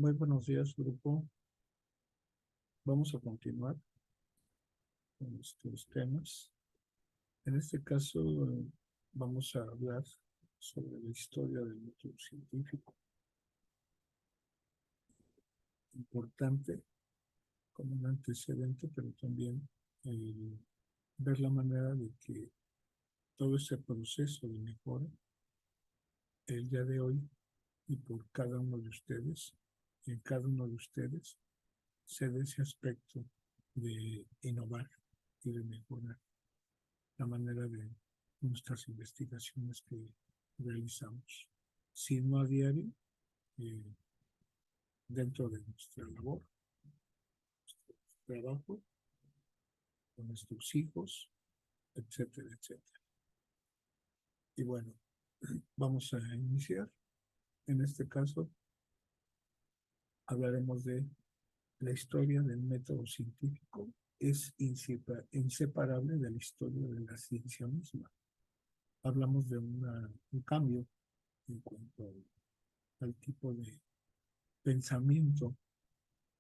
Muy buenos días, grupo. Vamos a continuar con estos temas. En este caso, vamos a hablar sobre la historia del método científico. Importante como un antecedente, pero también ver la manera de que todo ese proceso de mejora, el día de hoy, y por cada uno de ustedes, en cada uno de ustedes, se dé ese aspecto de innovar y de mejorar la manera de nuestras investigaciones que realizamos, si no a diario, eh, dentro de nuestra labor, nuestro trabajo, con nuestros hijos, etcétera, etcétera. Y bueno, vamos a iniciar. En este caso, hablaremos de la historia del método científico. Es inseparable de la historia de la ciencia misma. Hablamos de un cambio en cuanto al tipo de pensamiento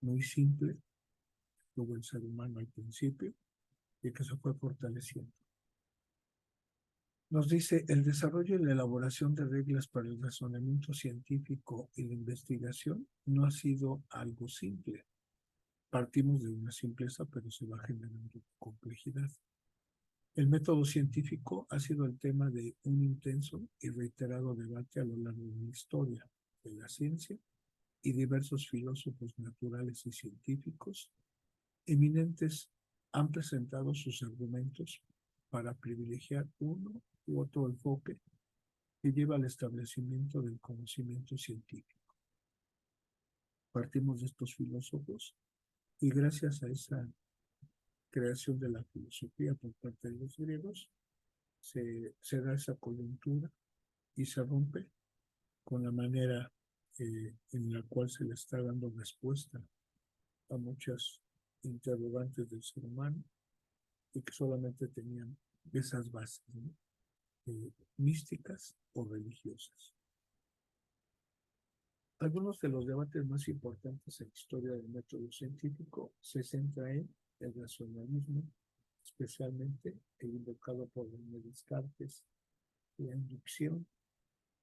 muy simple que tuvo el ser humano al principio y que se fue fortaleciendo. Nos dice, el desarrollo y la elaboración de reglas para el razonamiento científico y la investigación no ha sido algo simple. Partimos de una simpleza, pero se va generando complejidad. El método científico ha sido el tema de un intenso y reiterado debate a lo largo de la historia de la ciencia, y diversos filósofos naturales y científicos eminentes han presentado sus argumentos para privilegiar uno u otro enfoque que lleva al establecimiento del conocimiento científico. Partimos de estos filósofos y gracias a esa creación de la filosofía por parte de los griegos, se da esa coyuntura y se rompe con la manera en la cual se le está dando respuesta a muchas interrogantes del ser humano y que solamente tenían esas bases, ¿no? Místicas o religiosas. Algunos de los debates más importantes en la historia del método científico se centran en el racionalismo, especialmente el invocado por René Descartes, la inducción,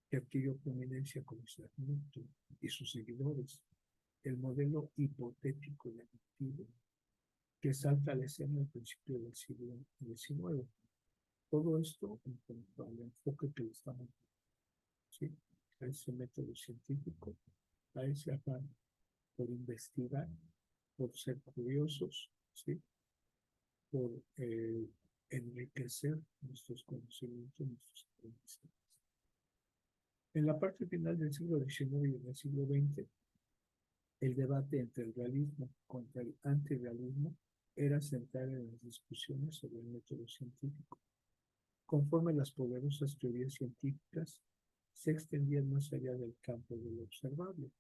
que adquirió prominencia con Isaac Newton y sus seguidores, el modelo hipotético deductivo, que salta a la escena al principio del siglo XIX. Todo esto en cuanto al enfoque que le estamos dando, ¿sí? A ese método científico, a ese afán por investigar, por ser curiosos, ¿sí? Por enriquecer nuestros conocimientos, nuestros aprendizajes. En la parte final del siglo XIX y del siglo XX, el debate entre el realismo contra el antirrealismo era central en las discusiones sobre el método científico. Conforme las poderosas teorías científicas se extendían más allá del campo de lo observable,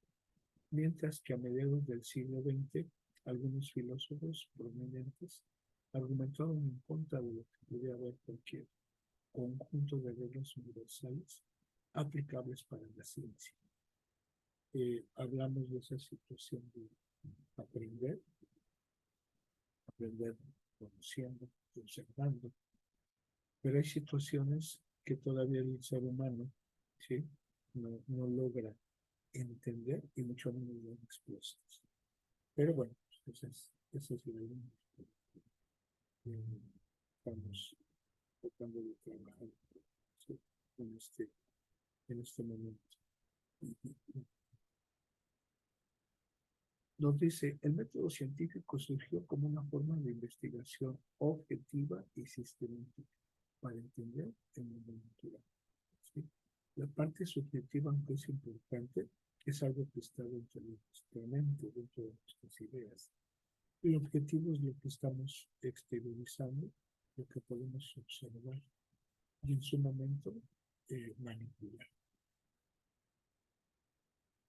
mientras que a mediados del siglo XX algunos filósofos prominentes argumentaron en contra de lo que pudiera haber cualquier conjunto de reglas universales aplicables para la ciencia. Hablamos de esa situación de aprender, aprender conociendo, observando, pero hay situaciones que todavía el ser humano, ¿sí? no logra entender y mucho menos dar respuestas. Pero bueno, esa es la línea que estamos tratando de trabajar, ¿sí? en este momento. Nos dice, el método científico surgió como una forma de investigación objetiva y sistemática para entender el mundo natural, ¿sí? La parte subjetiva, aunque es importante, es algo que está dentro de nuestra mente, dentro de nuestras ideas. El objetivo es lo que estamos exteriorizando, lo que podemos observar y en su momento manipular.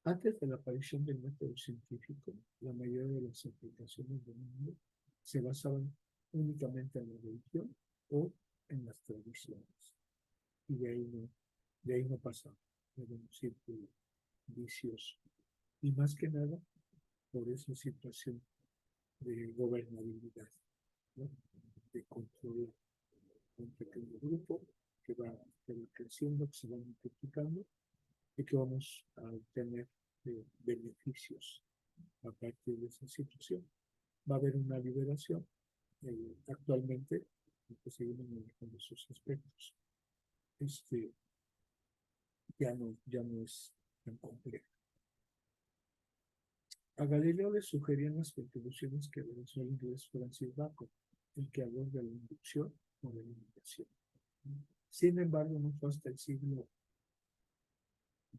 Antes de la aparición del método científico, la mayoría de las aplicaciones del mundo se basaban únicamente en la religión o en las tradiciones. Y de ahí no pasaba. Era un círculo vicioso. y más que nada por esa situación de gobernabilidad, ¿no? De controlar un pequeño grupo que va creciendo, que se va multiplicando y que vamos a obtener beneficios a partir de esa situación. Va a haber una liberación. Actualmente pues, seguimos manejando esos aspectos. Ya no es tan complejo. A Galileo le sugerían las contribuciones que realizó el inglés Francis Bacon, el que habló de la inducción o de la eliminación. Sin embargo, no fue hasta el siglo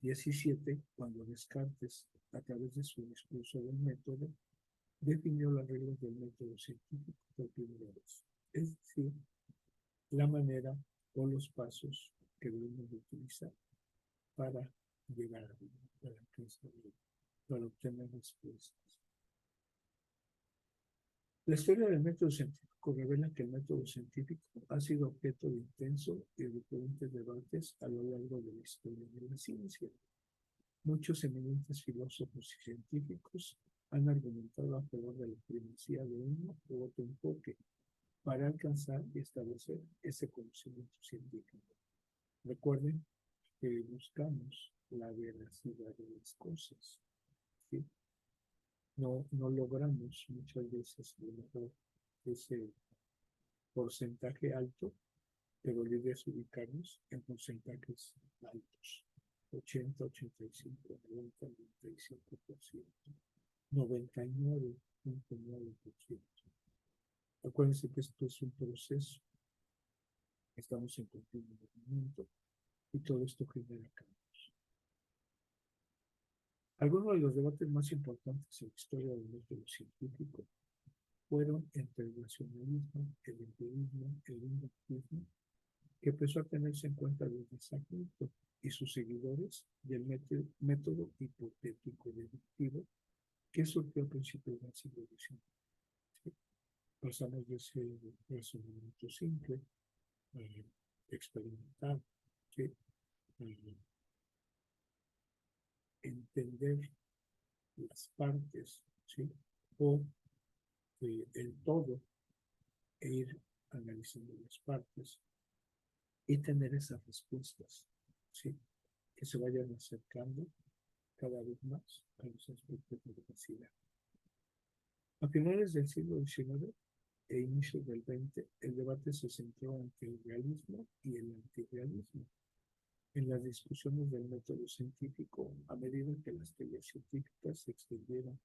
XVII cuando Descartes, a través de su discurso del método, definió las reglas del método científico por primera vez. Es decir, la manera o los pasos que debemos de utilizar para llegar a la alcanzar, para obtener respuestas. La historia del método científico revela que el método científico ha sido objeto de intenso y recurrentes debates a lo largo de la historia de la ciencia. Muchos eminentes filósofos y científicos han argumentado a favor de la primacía de uno u otro enfoque para alcanzar y establecer ese conocimiento científico. Recuerden que buscamos la veracidad de las cosas, ¿sí? No logramos muchas veces a lo mejor ese porcentaje alto, pero la idea es ubicarnos en porcentajes altos. 80, 85, 90, 95%, 99.9%. Acuérdense que esto es un proceso. Estamos en continuo movimiento y todo esto genera cambios. Algunos de los debates más importantes en la historia del método científico fueron entre el racionalismo, el empirismo, el inductivismo, que empezó a tenerse en cuenta desde Isaac Newton y sus seguidores del método hipotético deductivo que surgió a principios del siglo XIX. ¿Sí? Pasamos de ese razonamiento simple, experimental, ¿sí? Entender las partes, ¿sí? O el todo e ir analizando las partes y tener esas respuestas, ¿sí? Que se vayan acercando cada vez más a los aspectos de la veracidad. A finales del siglo XIX e inicios del XX, el debate se centró entre el realismo y el antirrealismo. En las discusiones del método científico, a medida que las teorías científicas se extendieron,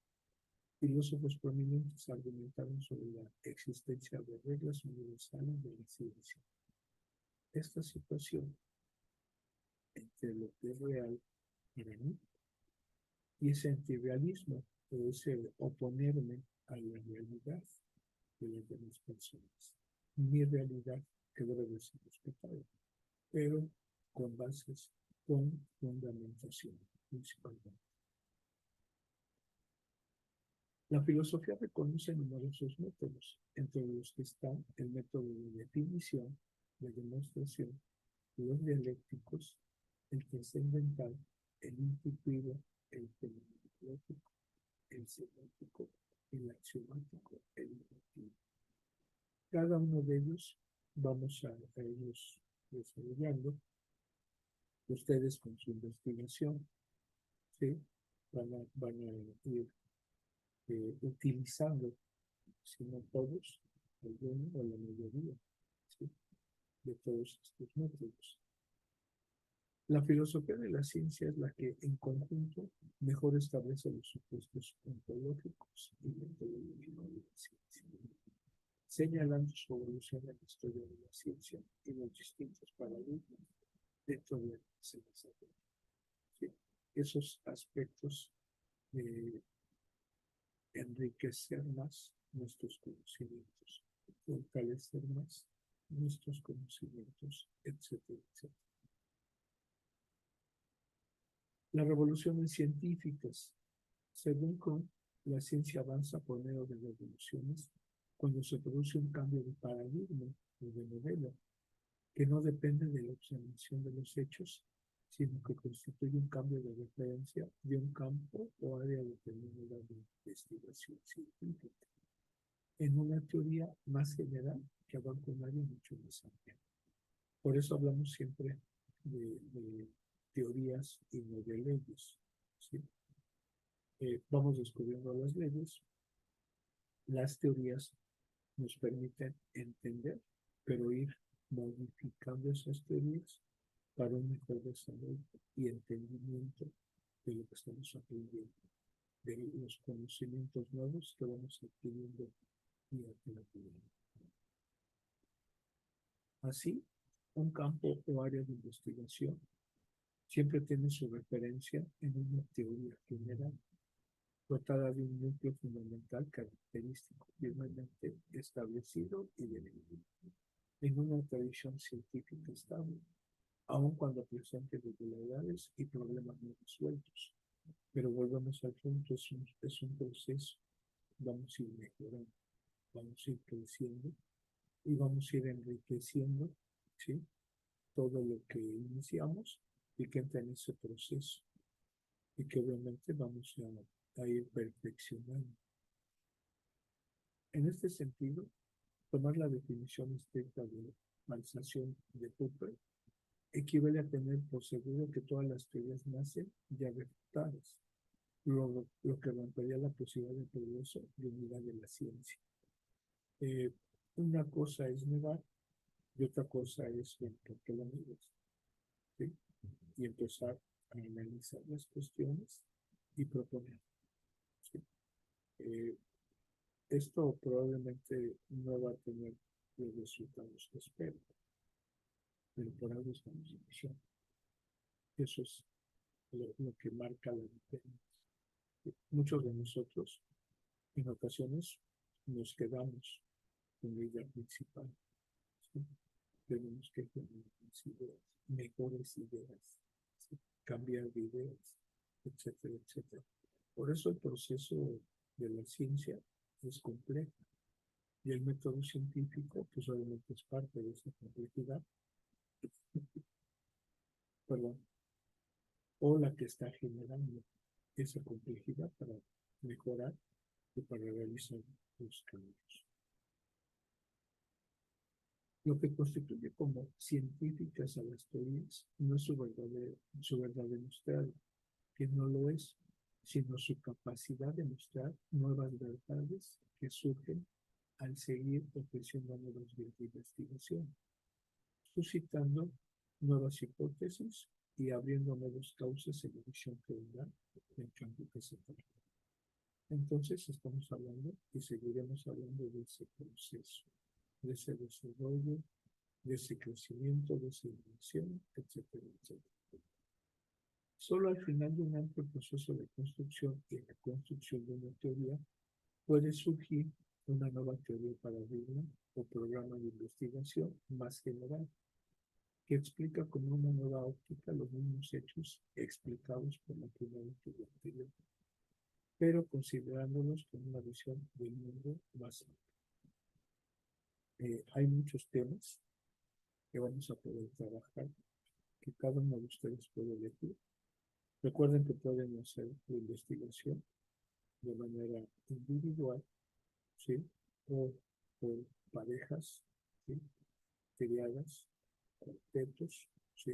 filósofos prominentes argumentaron sobre la existencia de reglas universales de la ciencia. Esta situación entre lo que es real para mí y ese antirrealismo, o ese oponerme a la realidad de las demás personas. Mi realidad que debe de ser respetada, pero con bases, con fundamentación principalmente. La filosofía reconoce numerosos métodos, entre los que están el método de definición, de demostración, los dialécticos, el trascendental, el intuitivo, el fenomenológico, el semántico, el axiomático, el inductivo. Cada uno de ellos vamos a irlos desarrollando. Ustedes con su investigación, ¿sí? van a ir utilizando, si no todos, alguno o la mayoría, ¿sí? De todos estos métodos. La filosofía de la ciencia es la que, en conjunto, mejor establece los supuestos ontológicos y metodológicos de la ciencia, señalando su evolución en la historia de la ciencia y los distintos paradigmas dentro de ese desarrollo. ¿Sí? Esos aspectos de enriquecer más nuestros conocimientos, fortalecer más nuestros conocimientos, etcétera, etcétera. Las revoluciones científicas, según con la ciencia avanza por medio de revoluciones, cuando se produce un cambio de paradigma o de modelo, que no depende de la observación de los hechos, sino que constituye un cambio de referencia de un campo o área determinada de investigación científica, en una teoría más general que abarca un área mucho más amplia. Por eso hablamos siempre de teorías y no de leyes, ¿sí? Vamos descubriendo las leyes, las teorías nos permiten entender, pero ir modificando esas teorías para un mejor desarrollo y entendimiento de lo que estamos aprendiendo, de los conocimientos nuevos que vamos adquiriendo día tras día. Así, un campo o área de investigación siempre tiene su referencia en una teoría general, dotada de un núcleo fundamental característico, firmemente establecido y definido, en una tradición científica estable, aun cuando presente irregularidades y problemas no resueltos. Pero volvemos al punto, es un proceso, vamos a ir mejorando, vamos a ir creciendo y vamos a ir enriqueciendo, ¿sí? Todo lo que iniciamos y que entra en ese proceso y que obviamente vamos a ir perfeccionando. En este sentido, tomar la definición estricta de malsación de Popper equivale a tener por seguro que todas las teorías nacen ya refutadas, lo que rompería la posibilidad de progreso y unidad de la ciencia. Una cosa es negar y otra cosa es ver por qué lo niegas, ¿sí? Y empezar a analizar las cuestiones y proponer, ¿sí? Esto probablemente no va a tener los resultados que espero, pero por algo estamos iniciando. Eso es lo que marca la diferencia. Muchos de nosotros, en ocasiones, nos quedamos con la idea principal, ¿sí? Tenemos que tener ideas, mejores ideas, ¿sí? Cambiar de ideas, etcétera, etcétera. Por eso el proceso de la ciencia es complejo y el método científico, pues obviamente es parte de esa complejidad, perdón, o la que está generando esa complejidad para mejorar y para realizar los cambios. Lo que constituye como científicas a las teorías no es su verdad demostrada, que no lo es, sino su capacidad de mostrar nuevas verdades que surgen al seguir ofreciendo nuevas vías de investigación, suscitando nuevas hipótesis y abriendo nuevos cauces en la visión que vendrá del cambio que se trata. Entonces estamos hablando y seguiremos hablando de ese proceso, de ese desarrollo, de ese crecimiento, de esa innovación, etcétera, etcétera. Solo al final de un amplio proceso de construcción y la construcción de una teoría puede surgir una nueva teoría paradigma o programa de investigación más general que explica con una nueva óptica los mismos hechos explicados por la primera teoría anterior, pero considerándolos con una visión del mundo más amplia. Hay muchos temas que vamos a poder trabajar, que cada uno de ustedes puede elegir. Recuerden que pueden hacer la investigación de manera individual, ¿sí? O por parejas, ¿sí? Triadas, cuartetos, ¿sí?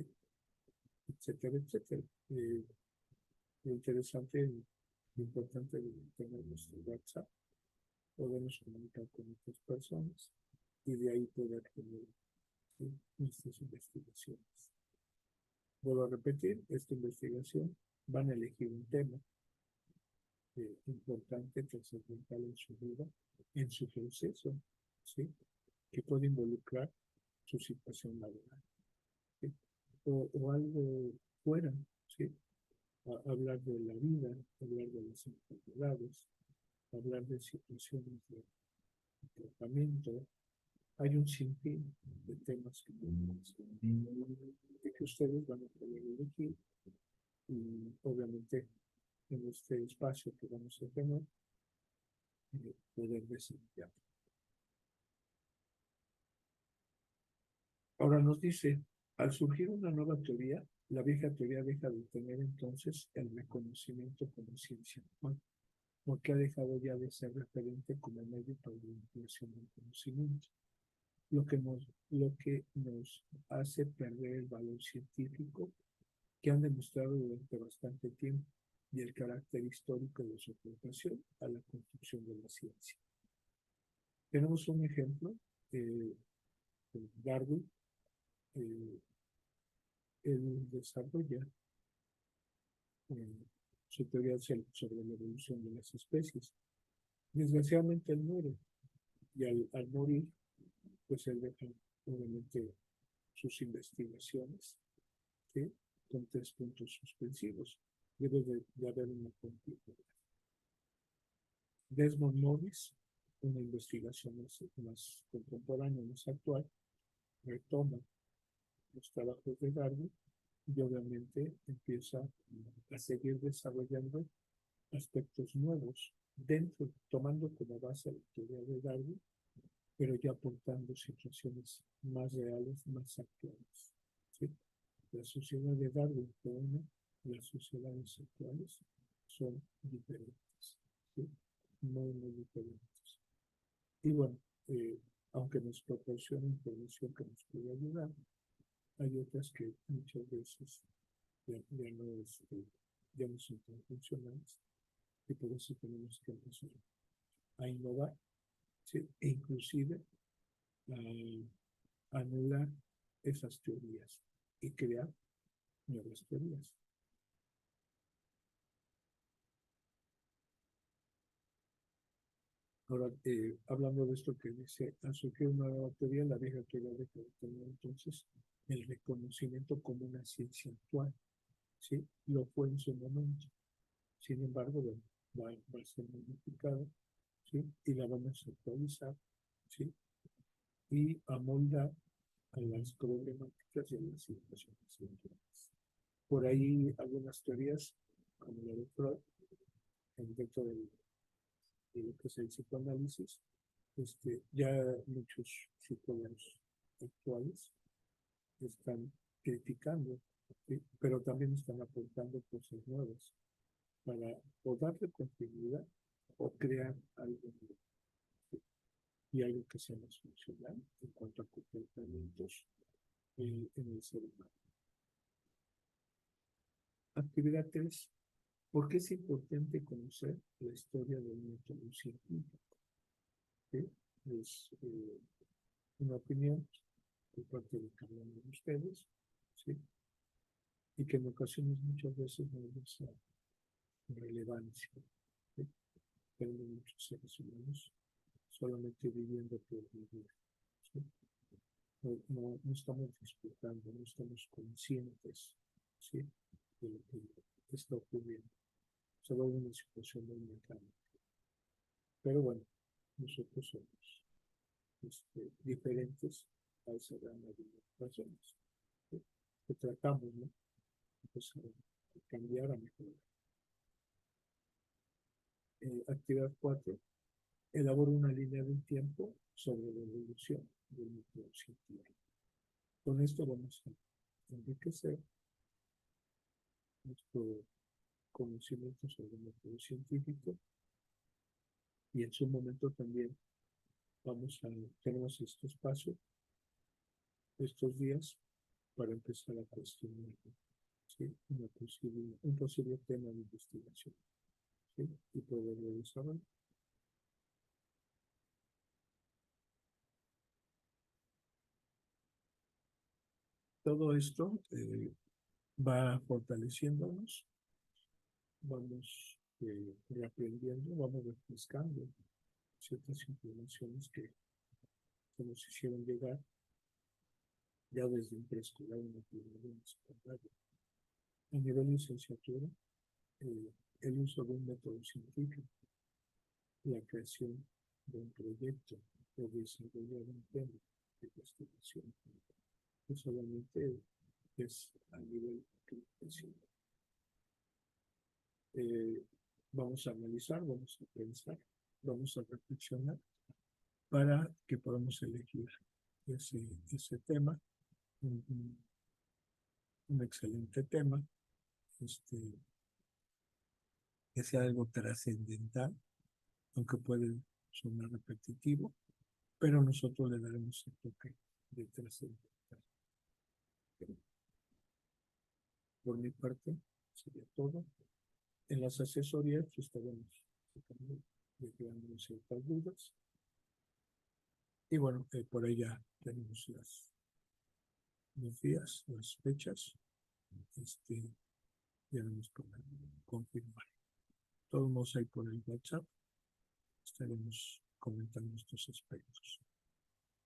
Etcétera, etcétera. Lo interesante, lo importante de tener nuestro WhatsApp, podemos comunicar con otras personas y de ahí poder tener, ¿sí? Nuestras investigaciones. Vuelvo a repetir, esta investigación van a elegir un tema importante, trascendental en su vida, en su proceso, ¿sí? Que puede involucrar su situación laboral, ¿sí? O algo fuera, ¿sí? Hablar de la vida, hablar de las enfermedades, hablar de situaciones de tratamiento. Hay un sinfín de temas que ustedes van a poder elegir y obviamente en este espacio que vamos a tener poder desarrollar. Ahora nos dice, Al surgir una nueva teoría, la vieja teoría deja de tener entonces el reconocimiento como ciencia actual, porque ha dejado ya de ser referente como medio para la ampliación del conocimiento, lo que nos hace perder el valor científico que han demostrado durante bastante tiempo y el carácter histórico de su aportación a la construcción de la ciencia. Tenemos un ejemplo, Darwin, eh, él desarrolla su teoría sobre la evolución de las especies. Desgraciadamente él muere y al morir, pues él deja obviamente sus investigaciones, ¿sí? Con 3 puntos suspensivos. Debe de haber una continuidad. Desmond Morris, una investigación más contemporánea, más actual, retoma los trabajos de Darwin y obviamente empieza a seguir desarrollando aspectos nuevos dentro, tomando como base la teoría de Darwin, pero ya aportando situaciones más reales, más actuales. ¿Sí? La sociedad de Darwin fue una, las sociedades actuales son diferentes, ¿sí? Muy, muy diferentes. Y bueno, aunque nos proporciona información que nos puede ayudar, hay otras que muchas veces ya no son tan funcionales y por eso tenemos que empezar a innovar, ¿sí? E inclusive a anular esas teorías y crear nuevas teorías. Ahora, hablando de esto que dice, al surgir una nueva teoría, la vieja teoría de que tenía entonces el reconocimiento como una ciencia actual, ¿sí? Lo fue en su momento. Sin embargo, bueno, va a ser modificada, ¿sí? Y la vamos a actualizar, ¿sí? Y amoldar a las problemáticas y a las situaciones actuales. Por ahí algunas teorías, como la de Freud, dentro de lo que es el psicoanálisis, ya muchos psicólogos actuales están criticando, ¿sí? Pero también están aportando cosas nuevas para o darle continuidad o crear algo nuevo, ¿sí? Y algo que sea más funcional en cuanto a comportamientos en el ser humano. Actividad 3. ¿Por qué es importante conocer la historia del método científico? ¿Sí? Es una opinión por parte de cada uno de ustedes, ¿sí? Y que en ocasiones muchas veces no es relevancia, ¿sí? Tenemos muchos seres humanos solamente viviendo por vivir, ¿sí? No estamos disfrutando, no estamos conscientes, ¿sí? De lo que está ocurriendo. Se vuelve una situación muy mecánica. Pero bueno, nosotros somos diferentes a esa gran mayoría de personas, ¿sí? Que tratamos, ¿no? Pues, a cambiar, a mejorar. Actividad 4. Elabora una línea del tiempo sobre la evolución del método científico. Con esto vamos a enriquecer nuestro conocimiento sobre el método científico y en su momento también tenemos este espacio, estos días, para empezar a cuestionar, ¿sí? Un posible tema de investigación, ¿sí? Y poderlo desarrollar. Todo esto va fortaleciéndonos, vamos reaprendiendo, vamos refrescando ciertas informaciones que nos hicieron llegar ya desde un preescolar, una primaria, una secundaria. A nivel de licenciatura, el uso de un método científico, la creación de un proyecto o desarrollar un tema de investigación, no solamente es a nivel profesional. Vamos a analizar, vamos a pensar, vamos a reflexionar para que podamos elegir ese tema un excelente tema, que sea algo trascendental, aunque puede sonar repetitivo, pero nosotros le daremos el toque de trascendental. Por mi parte, sería todo. En las asesorías estaremos declarando ciertas dudas. Y bueno, por ahí ya tenemos los días, las fechas. Ya nos podrán confirmar. Todos modos ahí por el WhatsApp estaremos comentando estos aspectos.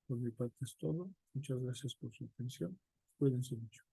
Por mi parte es todo. Muchas gracias por su atención. Cuídense mucho.